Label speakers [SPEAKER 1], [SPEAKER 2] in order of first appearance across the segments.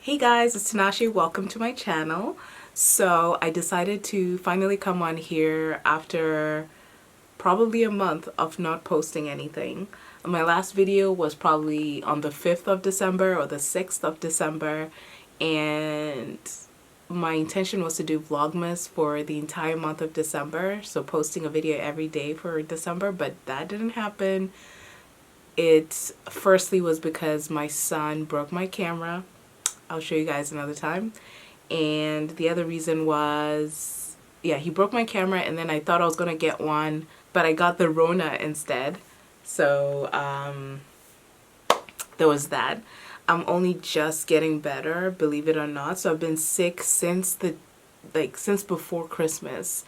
[SPEAKER 1] Hey guys, it's Tinashe. Welcome to my channel. So I decided to finally come on here after probably a month of not posting anything. My last video was probably on the 5th of December or the 6th of December, and my intention was to do Vlogmas for the entire month of December, so posting a video every day for December, but that didn't happen. It firstly was because my son broke my camera. I'll show you guys another time. And the other reason was, yeah, he broke my camera, and then I thought I was gonna get one, but I got the Rona instead. So there was that. I'm only just getting better, believe it or not. So I've been sick since since before Christmas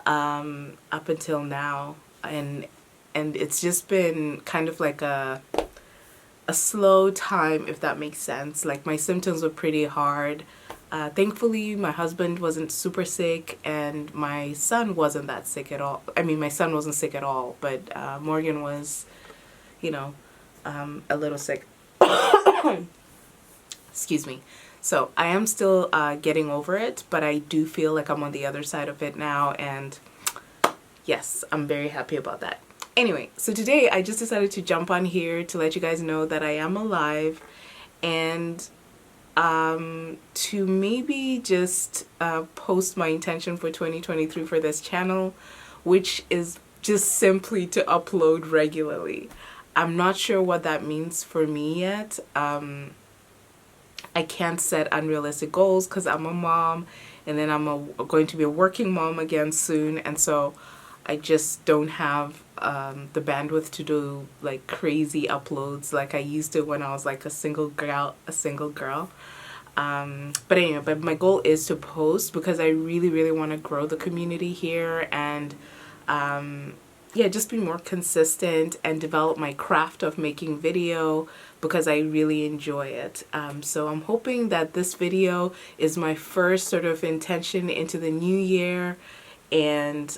[SPEAKER 1] up until now, and it's just been kind of like a slow time, if that makes sense. Like, my symptoms were pretty hard. Thankfully, my husband wasn't super sick, and my son wasn't that sick at all. I mean, my son wasn't sick at all, but Morgan was, a little sick. Excuse me. So I am still getting over it, but I do feel like I'm on the other side of it now, and yes, I'm very happy about that. Anyway, so today I just decided to jump on here to let you guys know that I am alive, and to maybe just post my intention for 2023 for this channel, which is just simply to upload regularly. I'm not sure what that means for me yet. I can't set unrealistic goals because I'm a mom, and then I'm going to be a working mom again soon, and so I just don't have the bandwidth to do like crazy uploads like I used to when I was like a single girl. But anyway, but my goal is to post because I really want to grow the community here, and yeah, just be more consistent and develop my craft of making video because I really enjoy it. So I'm hoping that this video is my first sort of intention into the new year, and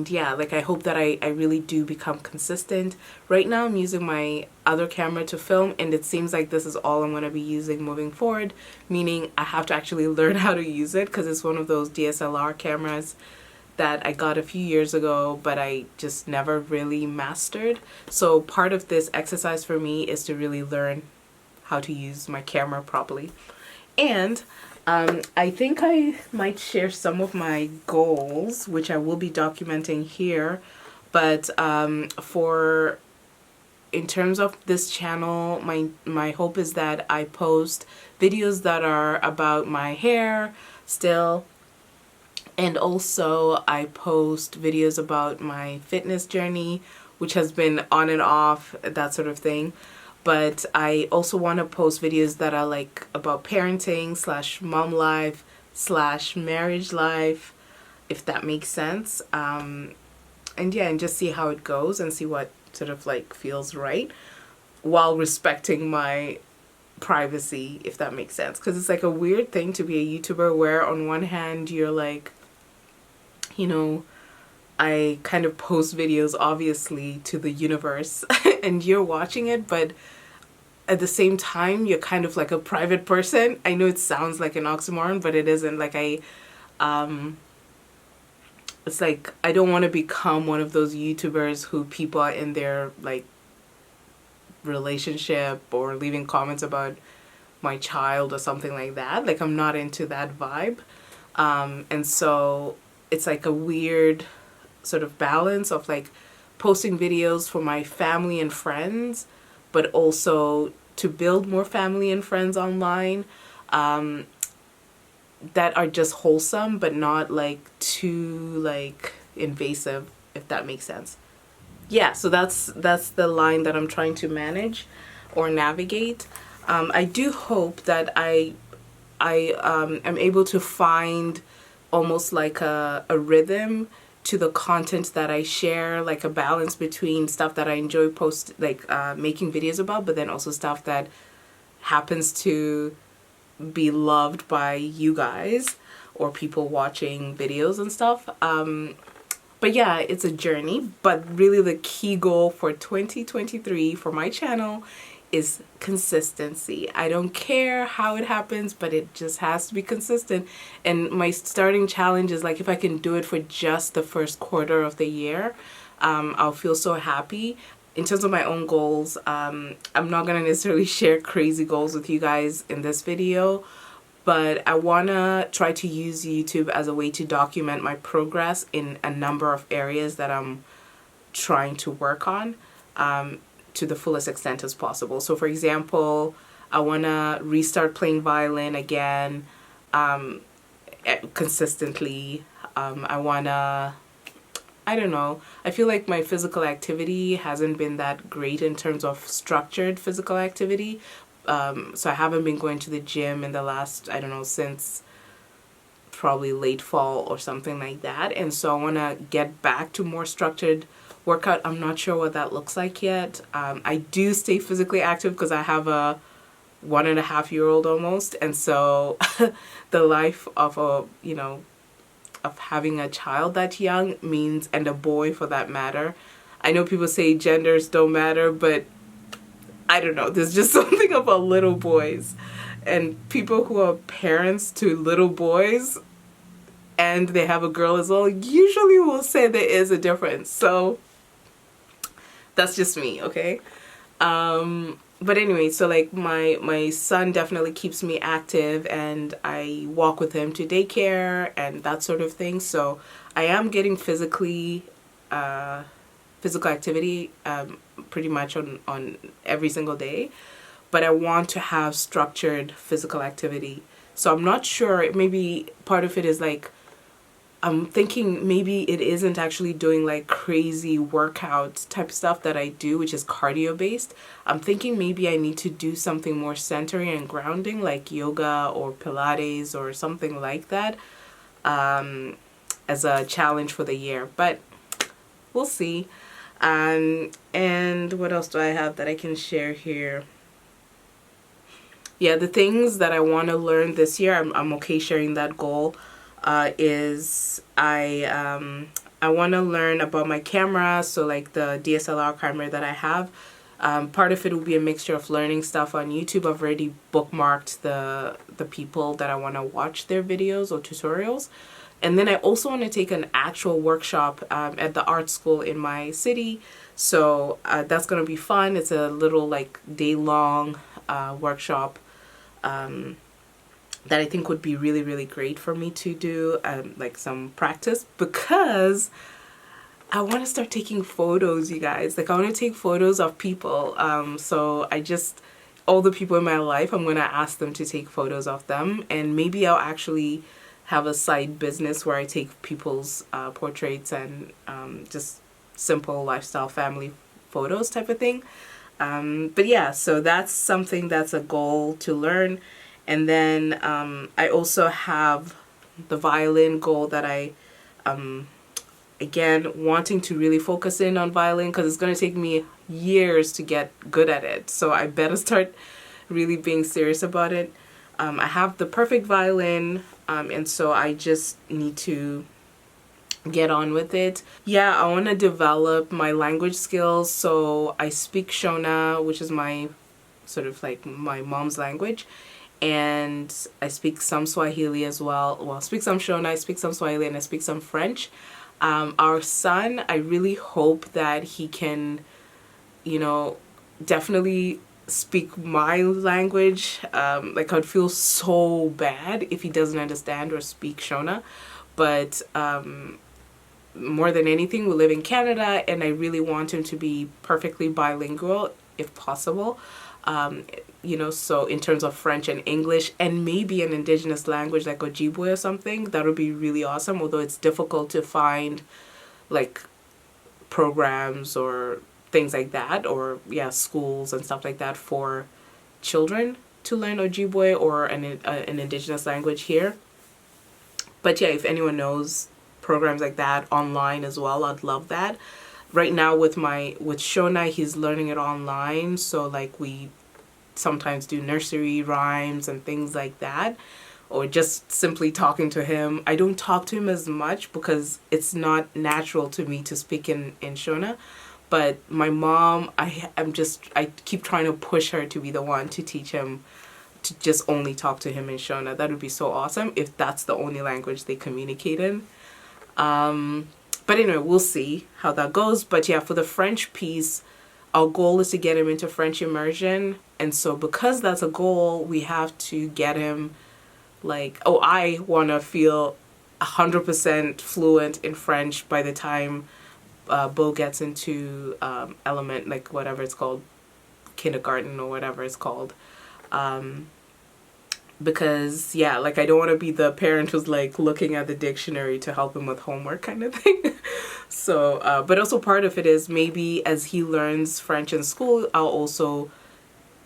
[SPEAKER 1] yeah, like, I hope that I really do become consistent. Right now I'm using my other camera to film, and it seems like this is all I'm going to be using moving forward, meaning I have to actually learn how to use it because it's one of those DSLR cameras that I got a few years ago, but I just never really mastered. So part of this exercise for me is to really learn how to use my camera properly. And I think I might share some of my goals, which I will be documenting here, but in terms of this channel, my hope is that I post videos that are about my hair still, and also I post videos about my fitness journey, which has been on and off, that sort of thing. But I also want to post videos that are like about parenting / mom life / marriage life, if that makes sense. And yeah, and just see how it goes and see what sort of like feels right while respecting my privacy, if that makes sense. Because it's like a weird thing to be a YouTuber where on one hand you're like, I kind of post videos obviously to the universe and you're watching it, but at the same time you're kind of like a private person. I know it sounds like an oxymoron, but it isn't. Like, it's like I don't want to become one of those YouTubers who people are in their like relationship or leaving comments about my child or something like that. Like, I'm not into that vibe. And so it's like a weird sort of balance of like posting videos for my family and friends, but also to build more family and friends online that are just wholesome but not like too like invasive, if that makes sense. Yeah, so that's the line that I'm trying to manage or navigate. I do hope that I am able to find almost like a rhythm to the content that I share, like a balance between stuff that I enjoy making videos about, but then also stuff that happens to be loved by you guys or people watching videos and stuff. But yeah, it's a journey, but really the key goal for 2023 for my channel is consistency. I don't care how it happens, but it just has to be consistent. And my starting challenge is like, if I can do it for just the first quarter of the year, I'll feel so happy. In terms of my own goals, I'm not going to necessarily share crazy goals with you guys in this video, but I want to try to use YouTube as a way to document my progress in a number of areas that I'm trying to work on to the fullest extent as possible. So for example, I want to restart playing violin again consistently. I want to, I don't know, I feel like my physical activity hasn't been that great in terms of structured physical activity. So I haven't been going to the gym in the last, I don't know, since probably late fall or something like that. And so I want to get back to more structured workout. I'm not sure what that looks like yet. I do stay physically active because I have a 1.5-year-old almost. And so the life of a, you know, of having a child that young means, and a boy for that matter. I know people say genders don't matter, but I don't know, there's just something about little boys, and people who are parents to little boys and they have a girl as well usually will say there is a difference. So that's just me, okay? But anyway, so like my son definitely keeps me active, and I walk with him to daycare and that sort of thing. So I am getting physical activity pretty much on every single day, but I want to have structured physical activity. So I'm not sure, maybe part of it is like, I'm thinking maybe it isn't actually doing like crazy workout type stuff that I do, which is cardio based. I'm thinking maybe I need to do something more centering and grounding, like yoga or Pilates or something like that, as a challenge for the year, but we'll see. And what else do I have that I can share here? Yeah, the things that I want to learn this year, I'm okay sharing that goal, is I want to learn about my camera, so like the DSLR camera that I have. Part of it will be a mixture of learning stuff on YouTube. I've already bookmarked the people that I want to watch their videos or tutorials. And then I also want to take an actual workshop at the art school in my city. So that's going to be fun. It's a little like day-long workshop that I think would be really, really great for me to do, like some practice, because I want to start taking photos, you guys. Like I want to take photos of people. So all the people in my life, I'm going to ask them to take photos of them, and maybe I'll actually have a side business where I take people's portraits and just simple lifestyle family photos type of thing. But yeah, so that's something that's a goal to learn. And then I also have the violin goal that I, again, wanting to really focus in on violin, because it's going to take me years to get good at it. So I better start really being serious about it. I have the perfect violin, and so I just need to get on with it. Yeah, I want to develop my language skills. So I speak Shona, which is my sort of like my mom's language, and I speak some Swahili as well. Well, I speak some Shona, I speak some Swahili, and I speak some French. Our son, I really hope that he can, you know, definitely speak my language. Like I'd feel so bad if he doesn't understand or speak Shona, but more than anything, we live in Canada, and I really want him to be perfectly bilingual if possible. You know, so in terms of French and English, and maybe an indigenous language like Ojibwe or something, that would be really awesome, although it's difficult to find like programs or things like that, or yeah, schools and stuff like that for children to learn Ojibwe or an indigenous language here. But yeah, if anyone knows programs like that online as well, I'd love that. Right now with Shona, he's learning it online, so like we sometimes do nursery rhymes and things like that, or just simply talking to him. I don't talk to him as much because it's not natural to me to speak in Shona, But my mom, I keep trying to push her to be the one to teach him to just only talk to him in Shona. That would be so awesome if that's the only language they communicate in. But anyway, we'll see how that goes. But yeah, for the French piece, our goal is to get him into French immersion. And so because that's a goal, we have to get him like, oh, I want to feel 100% fluent in French by the time Bo gets into element, like whatever it's called, kindergarten or whatever it's called. Because yeah, like I don't want to be the parent who's like looking at the dictionary to help him with homework kind of thing. So but also part of it is maybe as he learns French in school, I'll also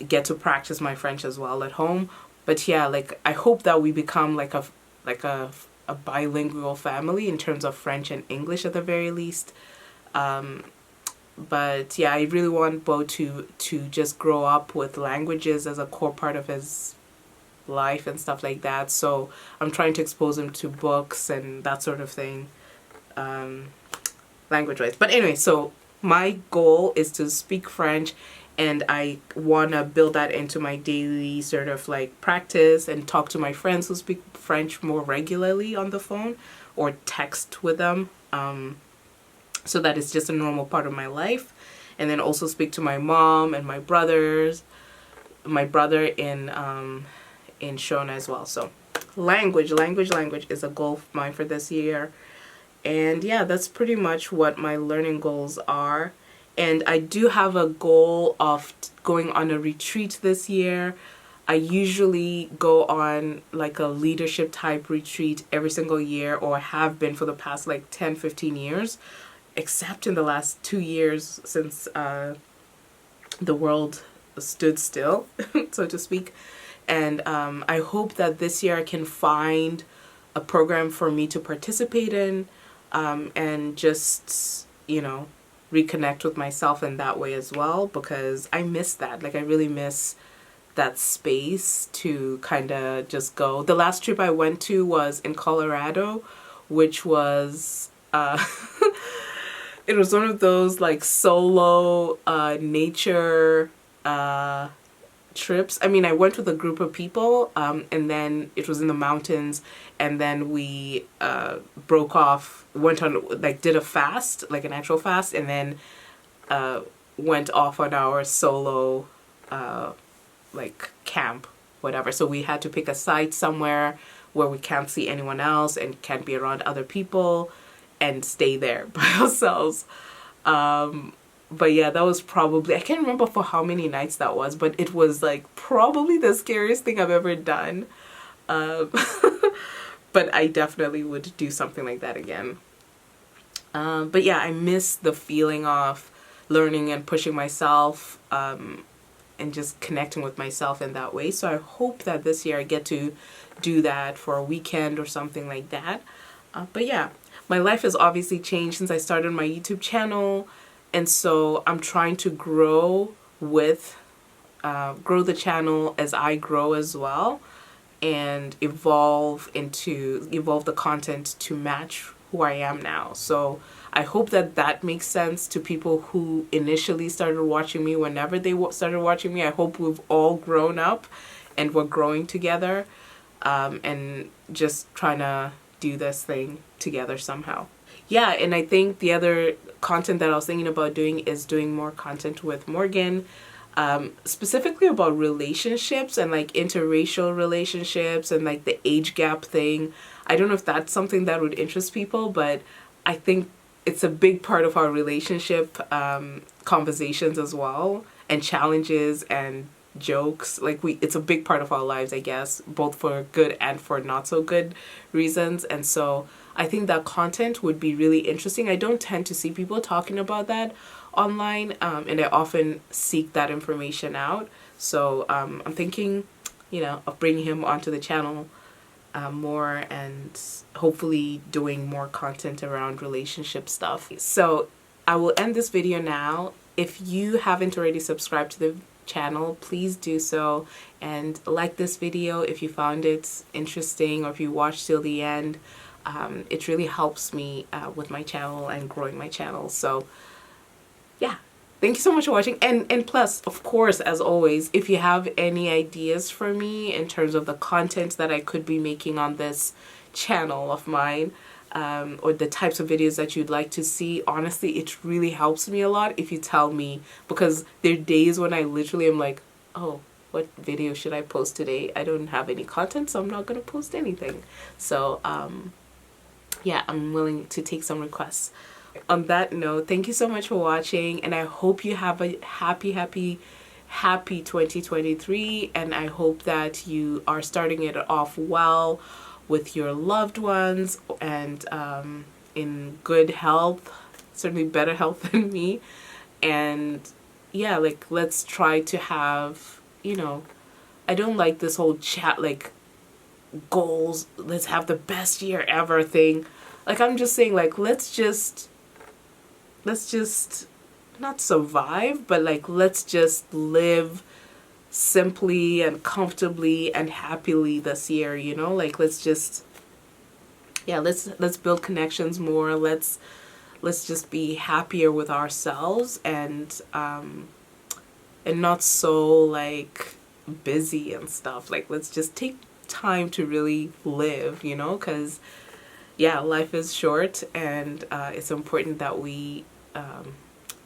[SPEAKER 1] get to practice my French as well at home. But yeah, like I hope that we become like a bilingual family in terms of French and English at the very least. But yeah, I really want Bo to just grow up with languages as a core part of his life and stuff like that. So I'm trying to expose him to books and that sort of thing, language wise. But anyway, so my goal is to speak French, and I want to build that into my daily sort of like practice and talk to my friends who speak French more regularly on the phone or text with them, so that it's just a normal part of my life. And then also speak to my mom and my brother in Shona as well. So language is a goal of mine for this year. And yeah, that's pretty much what my learning goals are. And I do have a goal of going on a retreat this year. I usually go on like a leadership type retreat every single year, or have been for the past like 10-15 years, except in the last 2 years since the world stood still, so to speak. And I hope that this year I can find a program for me to participate in, and just, you know, reconnect with myself in that way as well, because I miss that. Like I really miss that space to kind of just go. The last trip I went to was in Colorado, which was it was one of those like solo nature trips. I mean, I went with a group of people, and then it was in the mountains, and then we broke off, went on, like did a fast, like an actual fast, and then went off on our solo like camp, whatever. So we had to pick a site somewhere where we can't see anyone else and can't be around other people, and stay there by ourselves. But yeah, that was probably, I can't remember for how many nights that was, but it was like probably the scariest thing I've ever done. But I definitely would do something like that again. But yeah, I miss the feeling of learning and pushing myself, and just connecting with myself in that way. So I hope that this year I get to do that for a weekend or something like that. But yeah, my life has obviously changed since I started my YouTube channel. And so I'm trying to grow the channel as I grow as well, and evolve the content to match who I am now. So I hope that that makes sense to people who initially started watching me. Whenever they started watching me, I hope we've all grown up and we're growing together, and just trying to do this thing together somehow. Yeah, and I think the other content that I was thinking about doing is doing more content with Morgan, specifically about relationships and like interracial relationships and like the age gap thing. I don't know if that's something that would interest people, but I think it's a big part of our relationship conversations as well, and challenges and jokes. Like it's a big part of our lives, I guess, both for good and for not so good reasons. And so I think that content would be really interesting. I don't tend to see people talking about that online, and I often seek that information out. So I'm thinking, you know, of bringing him onto the channel more, and hopefully doing more content around relationship stuff. So I will end this video now. If you haven't already subscribed to the channel, please do so, and like this video if you found it interesting, or if you watched till the end. It really helps me with my channel and growing my channel. So yeah, thank you so much for watching. And plus, of course, as always, if you have any ideas for me in terms of the content that I could be making on this channel of mine, or the types of videos that you'd like to see, honestly, it really helps me a lot if you tell me, because there are days when I literally am like, oh, what video should I post today? I don't have any content, so I'm not going to post anything. So, yeah, I'm willing to take some requests. On that note, thank you so much for watching, and I hope you have a happy 2023, and I hope that you are starting it off well with your loved ones, and in good health, certainly better health than me. And yeah, like, let's try to have, you know, I don't like this whole chat, like, goals, let's have the best year ever thing. Like, I'm just saying, like, let's just not survive, but like, let's just live simply and comfortably and happily this year, you know? Like, let's just, yeah, let's build connections more. Let's just be happier with ourselves, and not so like busy and stuff. Like, let's just take time to really live, you know? Because yeah, life is short, and it's important that we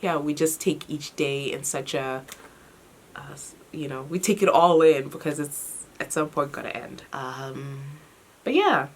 [SPEAKER 1] yeah, we just take each day in such a you know, we take it all in, because it's at some point gonna end. But yeah,